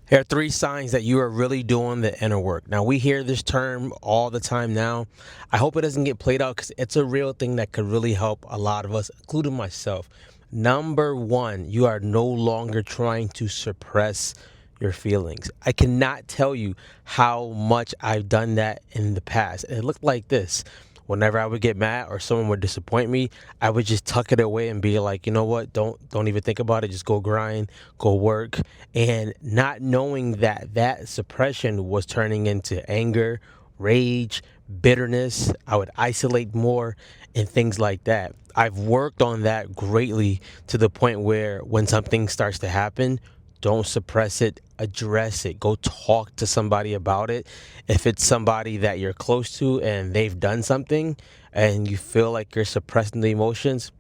Here are three signs that you are really doing the inner work. Now, we hear this term all the time now. I hope it doesn't get played out because it's a real thing that could really help a lot of us, including myself. Number one, you are no longer trying to suppress your feelings. I cannot tell you how much I've done that in the past. It looked like this. Whenever I would get mad or someone would disappoint me, I would just tuck it away and be like, you know what? Don't even think about it. Just go grind, go work, and not knowing that that suppression was turning into anger, rage, bitterness. I would isolate more and things like that. I've worked on that greatly to the point where when something starts to happen, don't suppress it, address it. Go talk to somebody about it. If it's somebody that you're close to and they've done something and you feel like you're suppressing the emotions,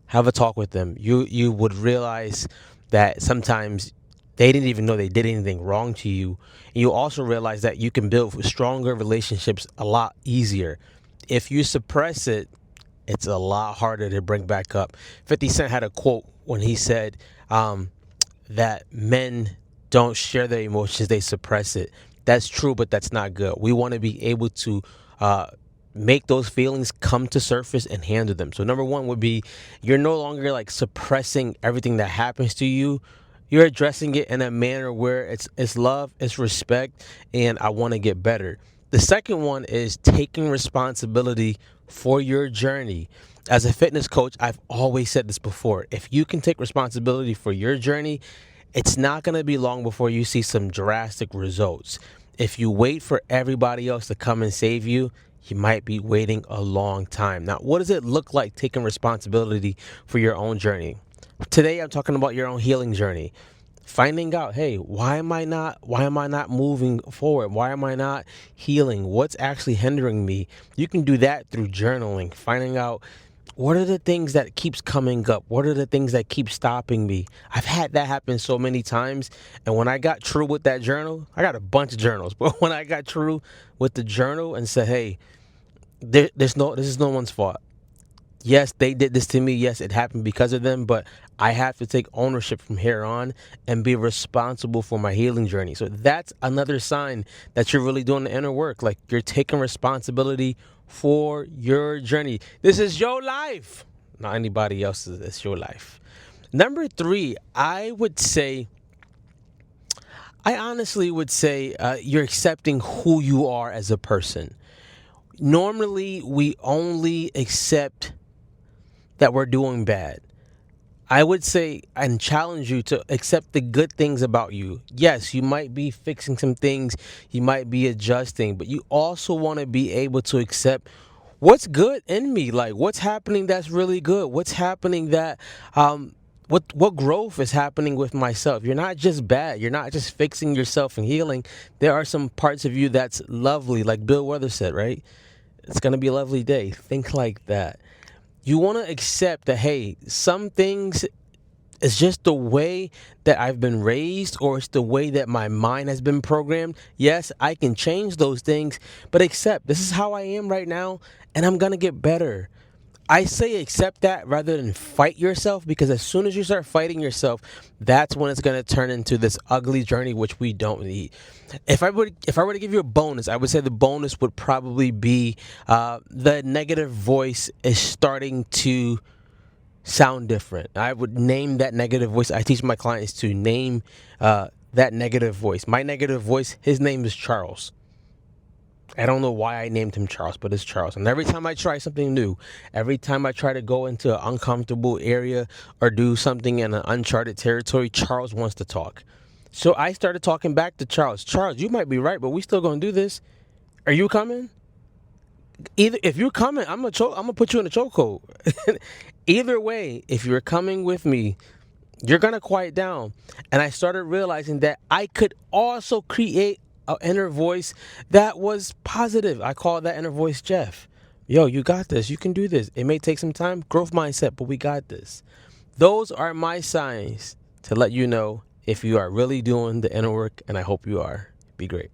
have a talk with them. You would realize that sometimes they didn't even know they did anything wrong to you. And you also realize that you can build stronger relationships a lot easier. If you suppress it, it's a lot harder to bring back up. 50 Cent had a quote when he said, that men don't share their emotions, they suppress it. That's true, but that's not good. We want to be able to uh, make those feelings come to surface and handle them. So number one would be you're no longer like suppressing everything that happens to you. You're addressing it in a manner where it's love, it's respect, and I want to get better. The second one is taking responsibility for your journey. As a fitness coach, I've always said this before. If you can take responsibility for your journey, it's not going to be long before you see some drastic results. If you wait for everybody else to come and save you, you might be waiting a long time. Now, what does it look like taking responsibility for your own journey? Today, I'm talking about your own healing journey. Finding out, hey, why am I not moving forward? Why am I not healing? What's actually hindering me? You can do that through journaling, finding out what are the things that keeps coming up? What are the things that keep stopping me? I've had that happen so many times. And when I got true with that journal, I got a bunch of journals, but when I got true with the journal and said, hey, this is no one's fault. Yes, they did this to me. Yes, it happened because of them, but I have to take ownership from here on and be responsible for my healing journey. So that's another sign that you're really doing the inner work. Like you're taking responsibility for your journey. This is your life, not anybody else's. It's your life. Number three, I honestly would say you're accepting who you are as a person. Normally, we only accept that we're doing bad. I would say and challenge you to accept the good things about you. Yes, you might be fixing some things, you might be adjusting, but you also want to be able to accept what's good in me, like what's happening that's really good, what's happening that what growth is happening with myself. You're not just bad, you're not just fixing yourself and healing. There are some parts of you that's lovely, like Bill Weather said, right? It's going to be a lovely day. Think like that. You want to accept that, hey, some things it's just the way that I've been raised or it's the way that my mind has been programmed. Yes, I can change those things, but accept this is how I am right now and I'm going to get better. I say accept that rather than fight yourself, because as soon as you start fighting yourself, that's when it's going to turn into this ugly journey which we don't need. If I were to give you a bonus, I would say the bonus would probably be the negative voice is starting to sound different. I would name that negative voice. I teach my clients to name that negative voice. My negative voice, his name is Charles. I don't know why I named him Charles, but it's Charles. And every time I try something new, every time I try to go into an uncomfortable area or do something in an uncharted territory, Charles wants to talk. So I started talking back to Charles. Charles, you might be right, but we still gonna do this. Are you coming? Either if you're coming, I'm gonna put you in a chokehold. Either way, if you're coming with me, you're gonna quiet down. And I started realizing that I could also create an inner voice that was positive. I call that inner voice Jeff. Yo, you got this. You can do this. It may take some time, growth mindset, but we got this. Those are my signs to let you know if you are really doing the inner work, and I hope you are. Be great.